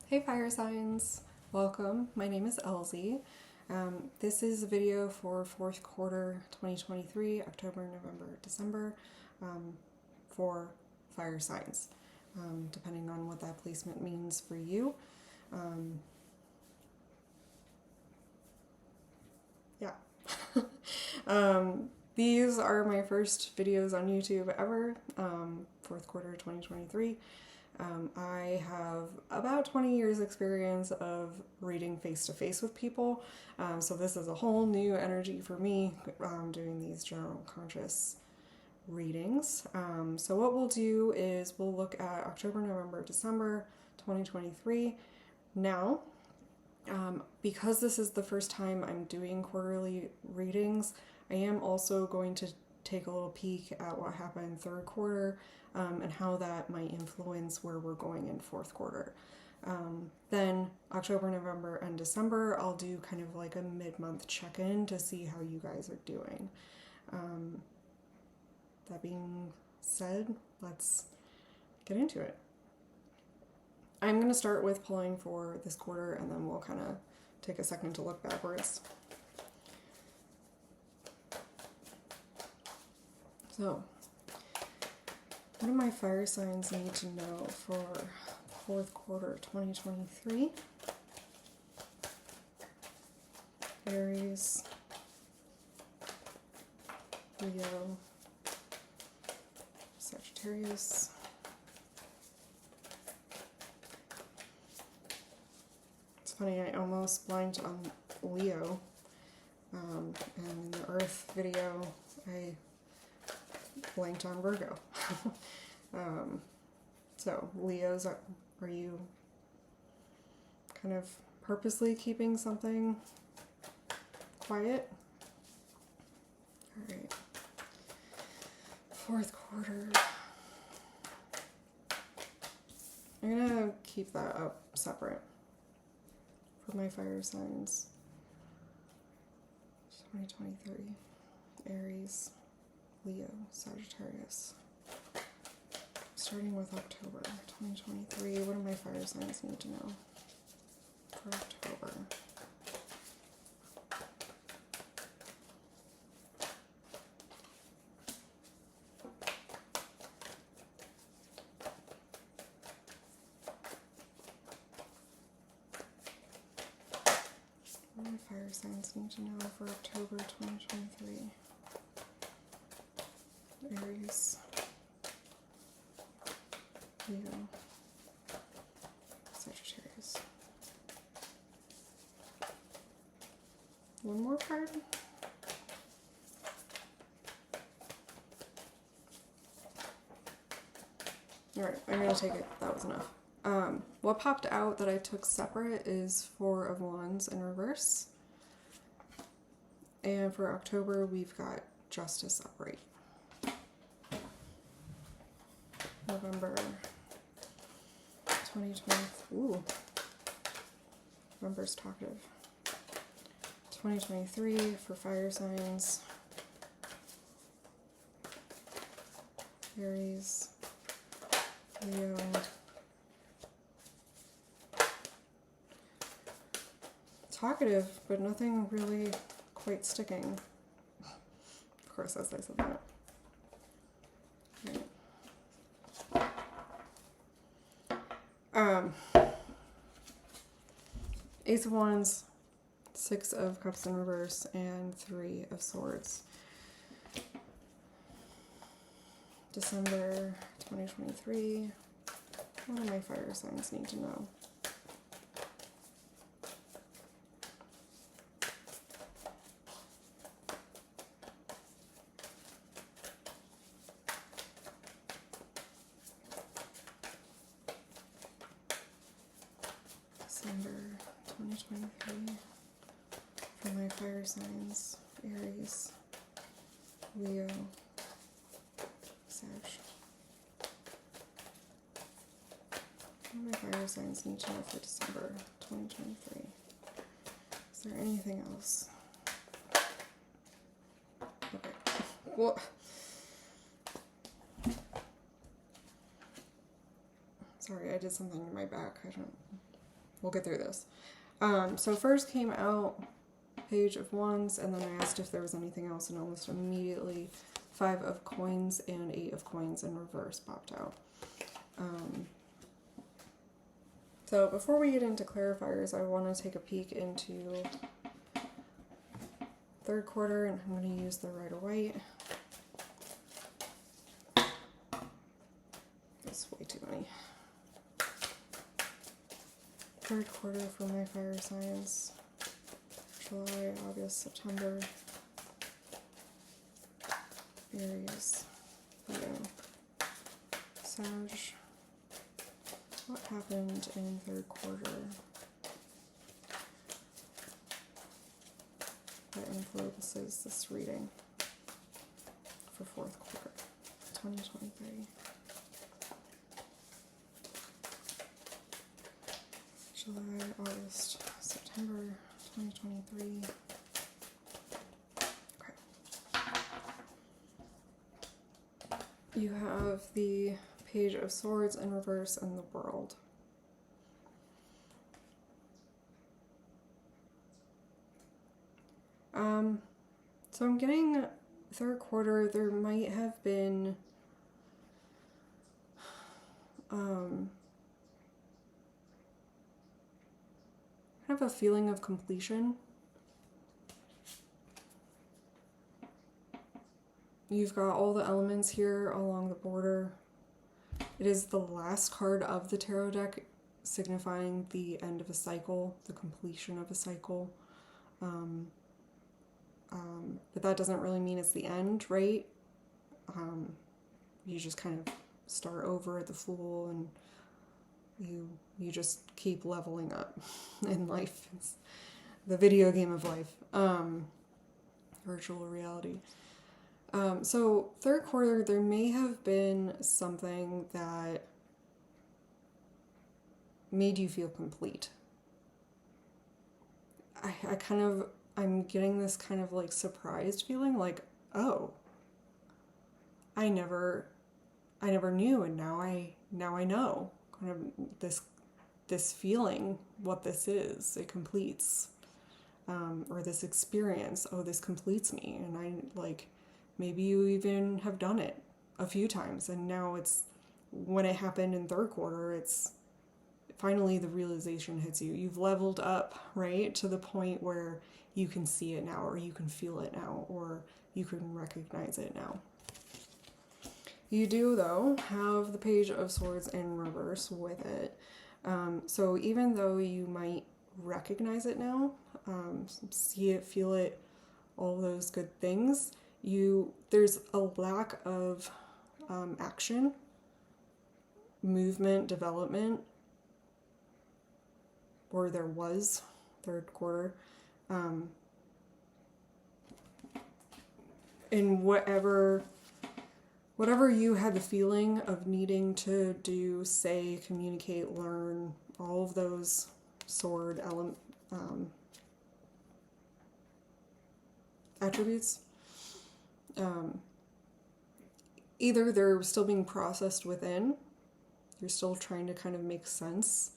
Hey fire signs, welcome. My name is Elsie. This is a video for fourth quarter 2023, October, November, December, for fire signs, depending on what that placement means for you. These are my first videos on YouTube ever, fourth quarter 2023. I have about 20 years experience of reading face-to-face with people, so this is a whole new energy for me, doing these general conscious readings. So what we'll do is we'll look at October, November, December 2023. Now, because this is the first time I'm doing quarterly readings, I am also going to take a little peek at what happened third quarter, and how that might influence where we're going in fourth quarter. Then October, November, and December, I'll do kind of like a mid-month check-in to see how you guys are doing. That being said, let's get into it. I'm going to start with pulling for this quarter, and then we'll kind of take a second to look backwards. So, what do my fire signs need to know for fourth quarter 2023? Aries, Leo, Sagittarius, it's funny, I almost blanked on Leo, and in the Earth video, I blanked on Virgo. So Leos, are you kind of purposely keeping something quiet? All right. Fourth quarter. I'm gonna keep that up separate for my fire signs. 2023, Aries, Leo, Sagittarius. Starting with October 2023, what do my fire signs need to know for October? What do my fire signs need to know for October 2023? Aries, Leo, Sagittarius. One more card. Alright, I'm going to take it. That was enough. What popped out that I took separate is Four of Wands in reverse. And for October, we've got Justice upright. November 2020. Ooh. November's talkative. 2023 for fire signs. Aries, Leo, talkative, but nothing really quite sticking. Of course, as I said that. Ace of Wands, Six of Cups in reverse, and Three of Swords. December 2023. What do my fire signs need to know? December 2023 for my fire signs, Aries, Leo, Sag. What do my fire signs need to know for December 2023? Is there anything else? Okay. Well, sorry, I did something in my back. I don't we'll get through this. So first came out Page of Wands, and then I asked if there was anything else, and almost immediately 5 of Coins and 8 of Coins in reverse popped out. So before we get into clarifiers, I want to take a peek into third quarter, and I'm going to use the Rider White. That's way too many. Third quarter for my fire signs. July, August, September. Aries, Leo, Sag. What happened in third quarter that influences this reading for fourth quarter 2023? July, August, September 2023. You have the Page of Swords in reverse and the World. So I'm getting third quarter, there might have been kind of a feeling of completion. You've got all the elements here along the border. It is the last card of the tarot deck, signifying the end of a cycle, the completion of a cycle. But that doesn't really mean it's the end, right? You just kind of start over at the Fool, and you just keep leveling up in life. It's the video game of life. Virtual reality. So third quarter, there may have been something that made you feel complete. I'm getting this kind of like surprised feeling, like, oh, I never knew, and now I know. Kind of this feeling, what this is, it completes, or this experience, oh, this completes me, and I like. Maybe you even have done it a few times, and now it's, when it happened in third quarter, it's finally the realization hits you. You've leveled up, right, to the point where you can see it now, or you can feel it now, or you can recognize it now. You do, though, have the Page of Swords in reverse with it. So even though you might recognize it now, see it, feel it, all those good things, there's a lack of action, movement, development, or there was third quarter, in whatever you had the feeling of needing to do, say, communicate, learn, all of those sword attributes. Either they're still being processed within, you're still trying to kind of make sense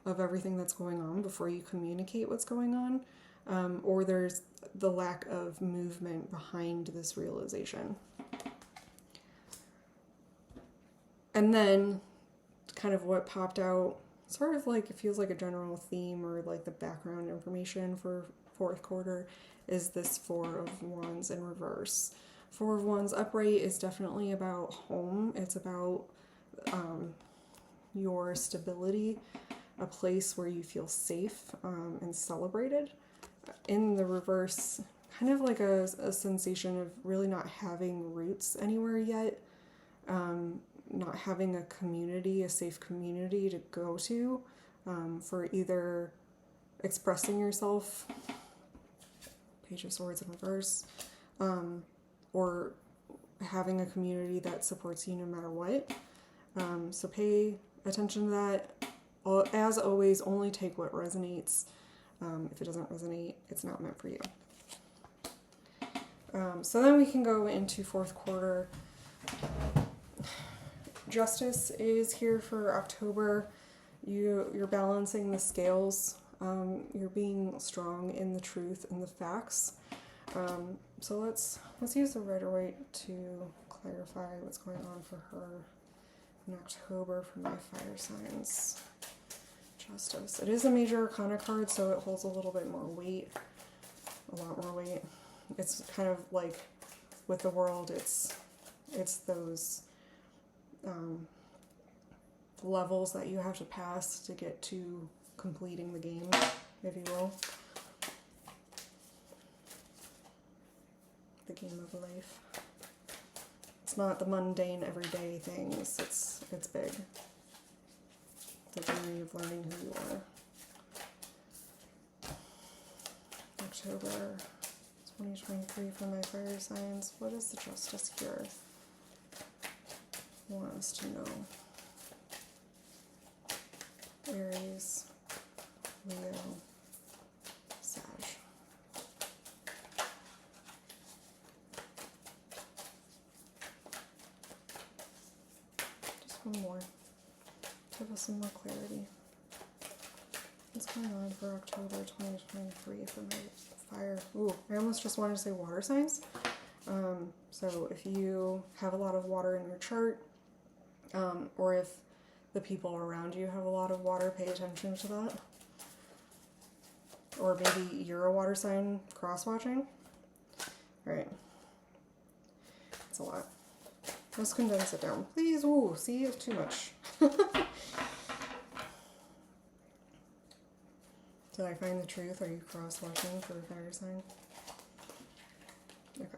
of everything that's going on before you communicate what's going on, or there's the lack of movement behind this realization. And then kind of what popped out, sort of like, it feels like a general theme or like the background information for fourth quarter, is this Four of Wands in reverse. Four of Wands upright is definitely about home. It's about your stability, a place where you feel safe and celebrated. In the reverse, kind of like a sensation of really not having roots anywhere yet, not having a community, a safe community to go to for either expressing yourself, Page of Swords in reverse, or having a community that supports you no matter what. So pay attention to that. As always, only take what resonates. If it doesn't resonate, it's not meant for you. So then we can go into fourth quarter. Justice is here for October. You're balancing the scales. You're being strong in the truth and the facts. So let's use the Rider-Waite to clarify what's going on for her in October for my fire signs. Justice. It is a major arcana card, so it holds a little bit more weight, a lot more weight. It's kind of like with the World, it's those levels that you have to pass to get to completing the game, if you will. The game of life. It's not the mundane everyday things. It's big. The journey of learning who you are. October 2023 for my fire signs. What is the justice here? I want us to know. Aries, Leo, Sag. Just one more. Give us some more clarity. What's going on for October 2023 for my fire? Ooh, I almost just wanted to say water signs. So if you have a lot of water in your chart, or if the people around you have a lot of water, pay attention to that. Or maybe you're a water sign cross-watching. Alright. That's a lot. Let's condense it down. Please, ooh, see, it's too much. Did I find the truth? Are you cross-watching for a fire sign? Okay.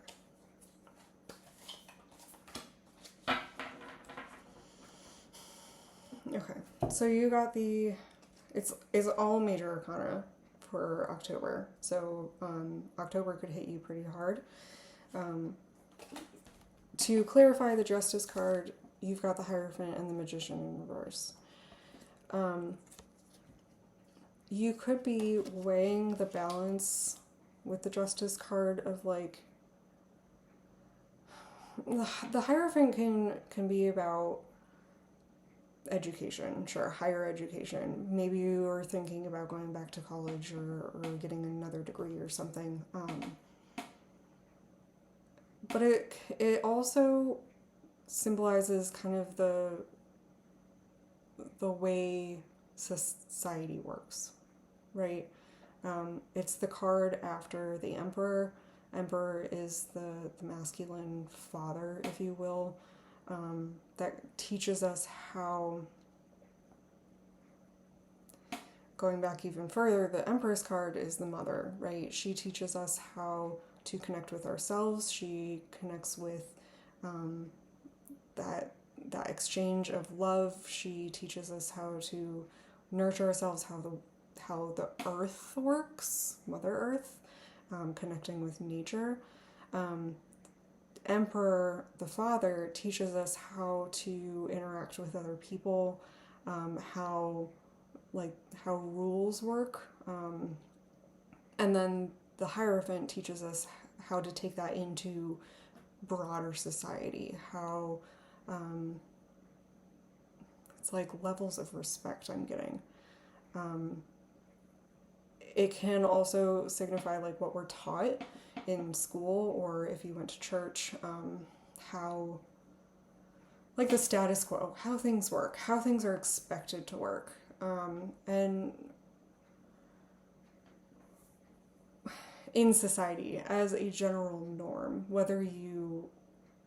Okay, so you got it's all major arcana for October. So October could hit you pretty hard. To clarify the Justice card, you've got the Hierophant and the Magician in reverse. You could be weighing the balance with the Justice card of like, the Hierophant can be about education, sure, higher education. Maybe you are thinking about going back to college or getting another degree or something. But it also symbolizes kind of the way society works, right? It's the card after the Emperor. Emperor is the masculine father, if you will. That teaches us how, going back even further, the Empress card is the mother, right? She teaches us how to connect with ourselves. She connects with that exchange of love. She teaches us how to nurture ourselves, how the earth works, Mother Earth, connecting with nature. Emperor, the father, teaches us how to interact with other people, how rules work, and then the Hierophant teaches us how to take that into broader society, how it's like levels of respect I'm getting. It can also signify like what we're taught in school, or if you went to church, how, like the status quo, how things work, how things are expected to work. And in society as a general norm, whether you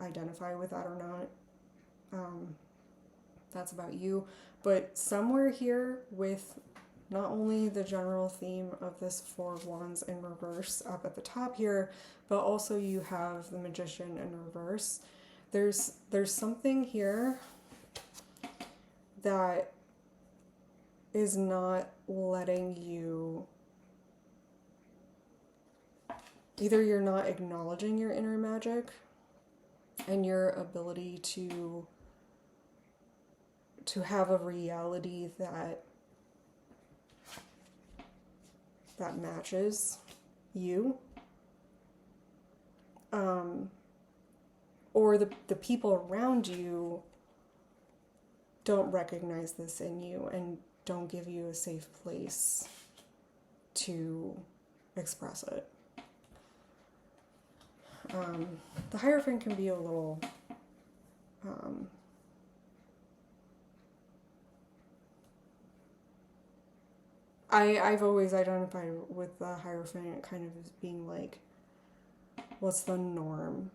identify with that or not, that's about you. But somewhere here with not only the general theme of this Four of Wands in reverse up at the top here, but also you have the Magician in reverse. There's something here that is not letting you, either you're not acknowledging your inner magic and your ability to have a reality that matches you, or the people around you don't recognize this in you, and don't give you a safe place to express it. The Hierophant can be a little I've always identified with the Hierophant kind of as being like, what's the norm?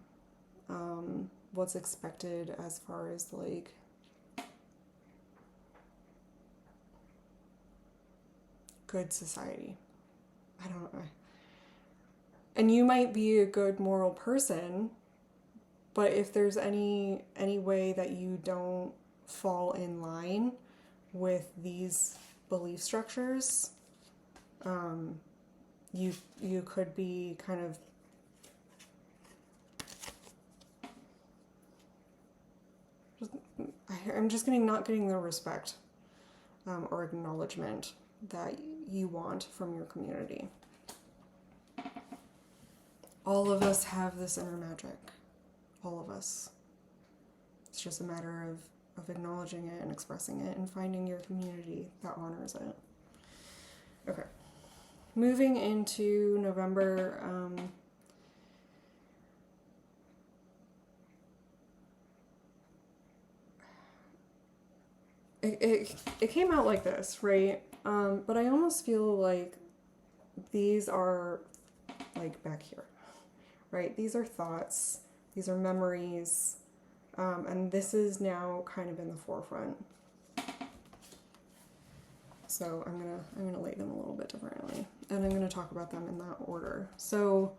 What's expected as far as like good society. I don't know. And you might be a good moral person, but if there's any way that you don't fall in line with these belief structures, you could be kind of I'm just not getting the respect or acknowledgement that you want from your community. All of us have this inner magic. All of us. It's just a matter of acknowledging it and expressing it and finding your community that honors it. Okay. Moving into November, it came out like this, right? But I almost feel like these are like back here, right? These are thoughts, these are memories, and this is now kind of in the forefront. So I'm gonna lay them a little bit differently, and I'm gonna talk about them in that order. So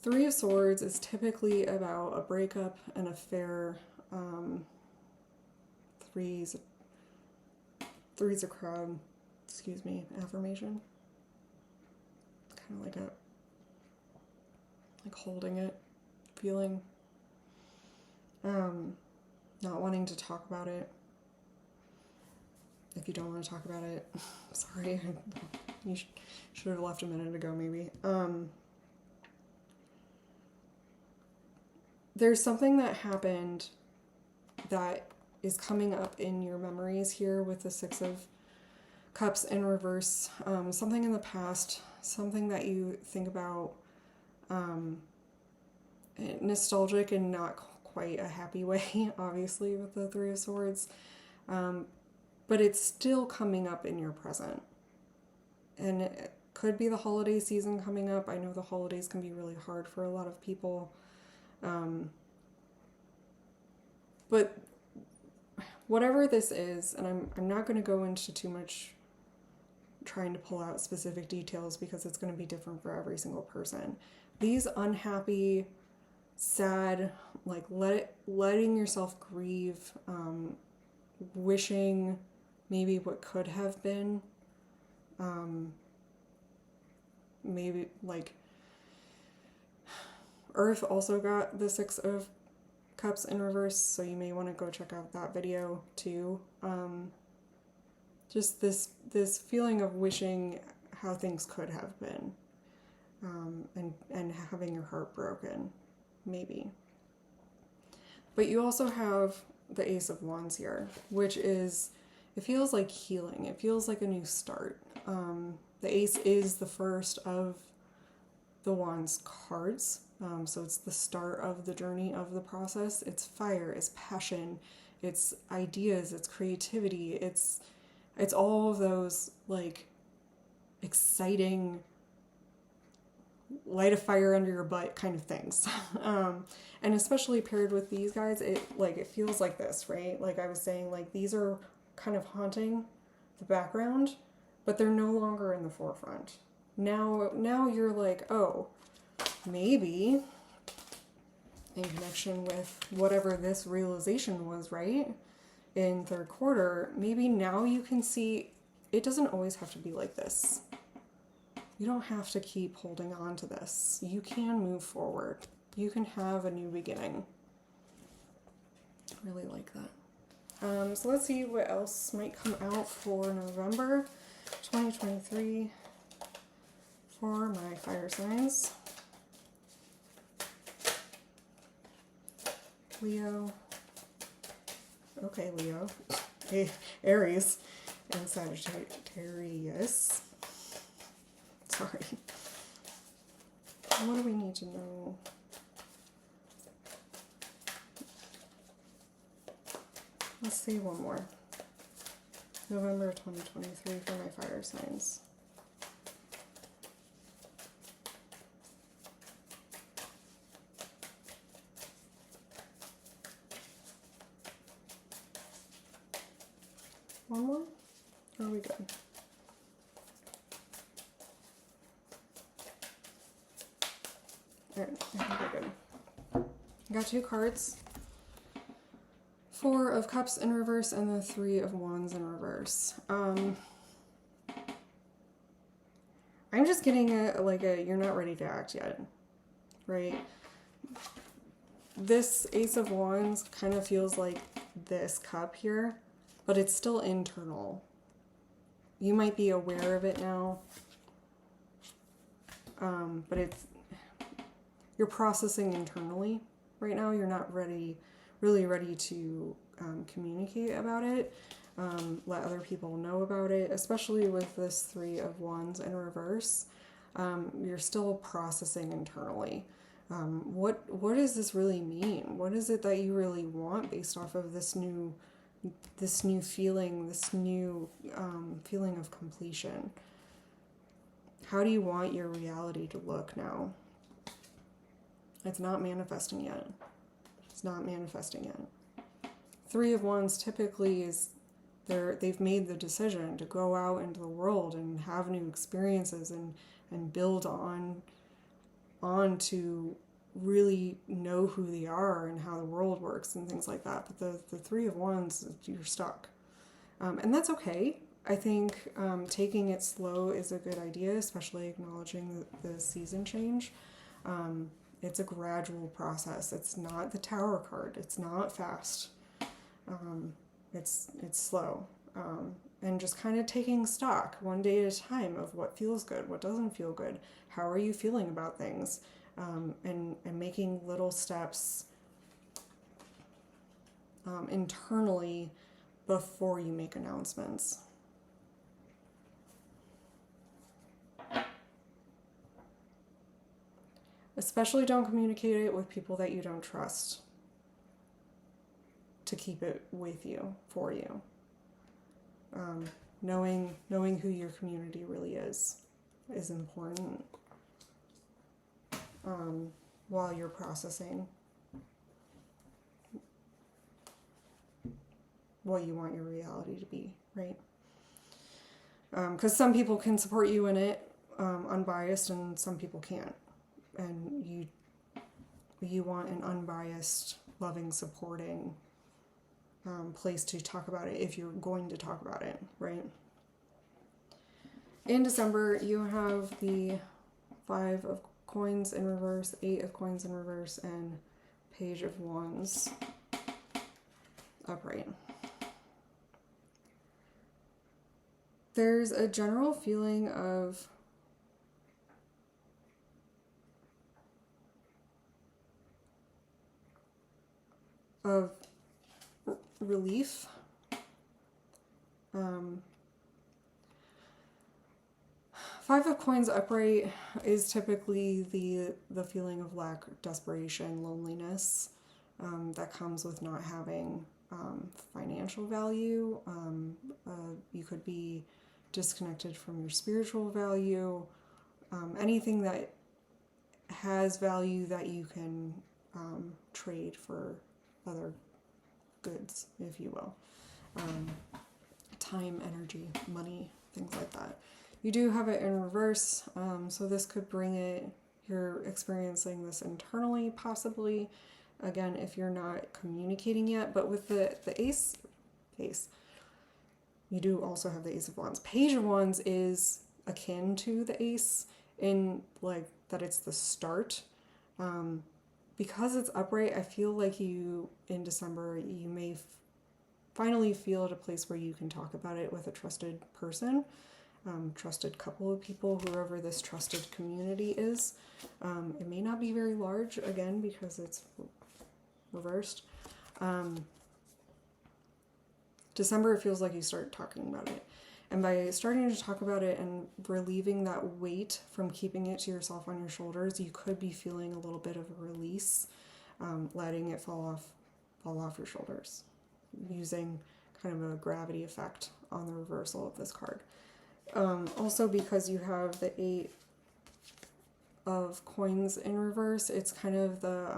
Three of Swords is typically about a breakup, an affair. Three's a crowd, excuse me, affirmation. Kind of like holding it, feeling, not wanting to talk about it. If you don't want to talk about it, sorry, you should have left a minute ago maybe. There's something that happened that is coming up in your memories here with the Six of Cups in reverse. Something in the past, something that you think about, nostalgic and not quite a happy way, obviously, with the Three of Swords. But it's still coming up in your present. And it could be the holiday season coming up. I know the holidays can be really hard for a lot of people. But whatever this is, and I'm not going to go into too much trying to pull out specific details because it's going to be different for every single person. These unhappy, sad, like letting yourself grieve, wishing maybe what could have been, maybe like Earth also got the Six of Cups in reverse, so you may want to go check out that video too. Just this feeling of wishing how things could have been, and having your heart broken, maybe. But you also have the Ace of Wands here, which is, it feels like healing. It feels like a new start. The Ace is the first of the Wands cards. So it's the start of the journey of the process. It's fire, it's passion, it's ideas, it's creativity, it's all of those like exciting light a fire under your butt kind of things. And especially paired with these guys, it feels like this, right? Like I was saying, like these are kind of haunting the background, but they're no longer in the forefront. Now you're like, oh, maybe in connection with whatever this realization was, right? In third quarter, maybe now you can see it doesn't always have to be like this. You don't have to keep holding on to this. You can move forward. You can have a new beginning. I really like that. So let's see what else might come out for November 2023 for my fire signs. Leo. Okay, Leo. Aries and Sagittarius. Sorry. What do we need to know? Let's see one more. November 2023 for my fire signs. One more? Or are we good? Alright, I think we're good. I got 2 cards. 4 of Cups in reverse and the 3 of Wands in reverse. I'm just getting a you're not ready to act yet, right? This Ace of Wands kind of feels like this cup here, but it's still internal. You might be aware of it now, but you're processing internally right now. You're not really ready to communicate about it, let other people know about it, especially with this 3 of Wands in reverse. You're still processing internally. What does this really mean? What is it that you really want based off of this new feeling, this new feeling of completion? How do you want your reality to look now? It's not manifesting yet. It's not manifesting yet. 3 of Wands typically is they've made the decision to go out into the world and have new experiences and build on to really know who they are and how the world works and things like that. But the 3 of Wands, you're stuck. And that's okay. I think taking it slow is a good idea, especially acknowledging the season change. It's a gradual process. It's not the Tower card. It's not fast. It's slow. And just kind of taking stock one day at a time of what feels good, what doesn't feel good, how are you feeling about things, and making little steps internally before you make announcements. Especially don't communicate it with people that you don't trust to keep it with you, for you. Knowing who your community really is important while you're processing what you want your reality to be, right? Because some people can support you in it unbiased and some people can't. And you want an unbiased, loving, supporting place to talk about it if you're going to talk about it, right? In December, you have the 5 of Coins in reverse, 8 of Coins in reverse, and Page of Wands upright. There's a general feeling of relief. Five of Coins upright is typically the feeling of lack, desperation, loneliness that comes with not having financial value. You could be disconnected from your spiritual value. Anything that has value that you can trade for other goods, if you will. Time, energy, money, things like that. You do have it in reverse, so this could bring it, you're experiencing this internally, possibly, again, if you're not communicating yet, but with the ace, you do also have the Ace of Wands. Page of Wands is akin to the ace in, like, that it's the start. Because it's upright, I feel like you, in December, you may finally feel at a place where you can talk about it with a trusted person, trusted couple of people, whoever this trusted community is. It may not be very large, again, because it's reversed. December, it feels like you start talking about it. And by starting to talk about it and relieving that weight from keeping it to yourself on your shoulders, you could be feeling a little bit of a release, letting it fall off your shoulders, using kind of a gravity effect on the reversal of this card. Also, because you have the 8 of coins in reverse, it's kind of the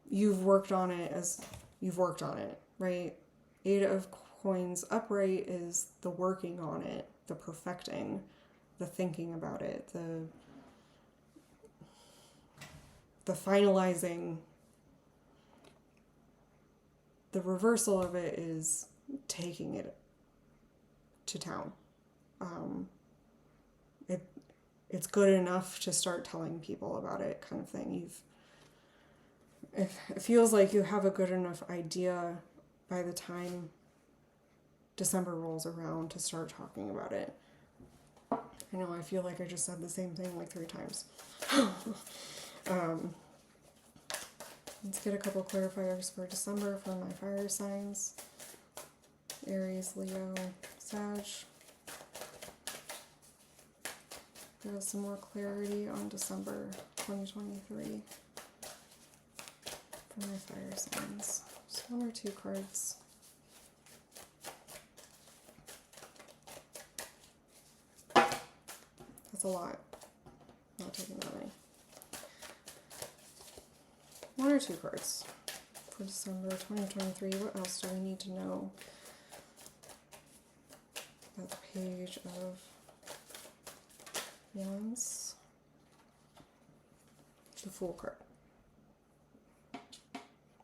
you've worked on it, right? 8 of coins upright is the working on it, the perfecting, the thinking about it, the finalizing. The reversal of it is taking it to town. It's good enough to start telling people about it, kind of thing. It feels like you have a good enough idea by the time December rolls around to start talking about it. I know, I feel like I just said the same thing like 3 times. Let's get a couple clarifiers for December for my fire signs. Aries, Leo, Sag. Give us some more clarity on December 2023 for my fire signs. Just 1 or 2 cards. That's a lot. Not taking that many. 1 or 2 cards for December 2023. What else do we need to know? That the Page of Wands. The Fool card.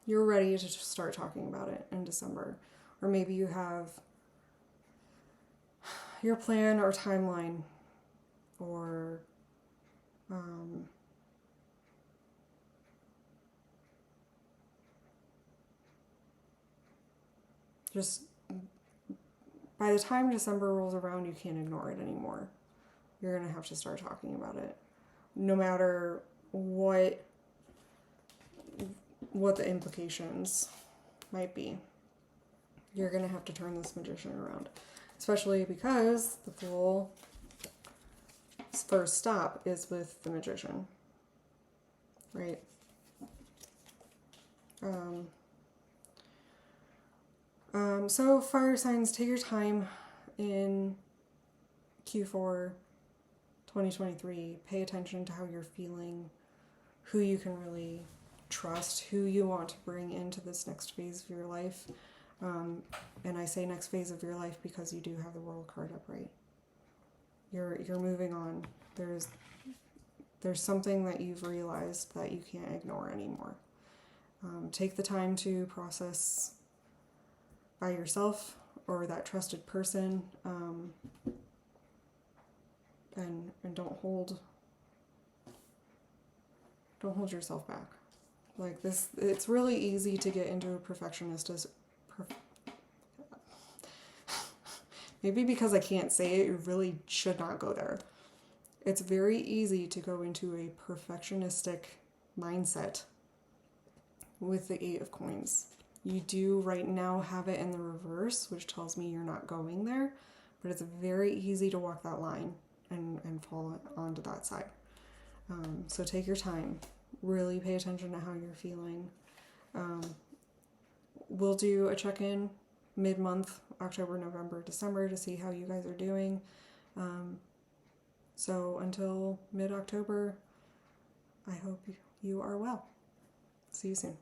You're ready to start talking about it in December. Or maybe you have your plan or timeline, or just by the time December rolls around, you can't ignore it anymore. You're going to have to start talking about it. No matter what the implications might be. You're going to have to turn this Magician around. Especially because the Fool's first stop is with the Magician. Right? So fire signs, take your time in Q4 2023. Pay attention to how you're feeling, who you can really trust, who you want to bring into this next phase of your life. And I say next phase of your life because you do have the World card upright. You're moving on. There's something that you've realized that you can't ignore anymore. Take the time to process by yourself or that trusted person, and don't hold yourself back. Like this, it's really easy to get into a perfectionist. Maybe because I can't say it, you really should not go there. It's very easy to go into a perfectionistic mindset with the 8 of coins. You do right now have it in the reverse, which tells me you're not going there, but it's very easy to walk that line and fall onto that side. So take your time. Really pay attention to how you're feeling. We'll do a check-in mid-month, October, November, December, to see how you guys are doing. So until mid-October, I hope you are well. See you soon.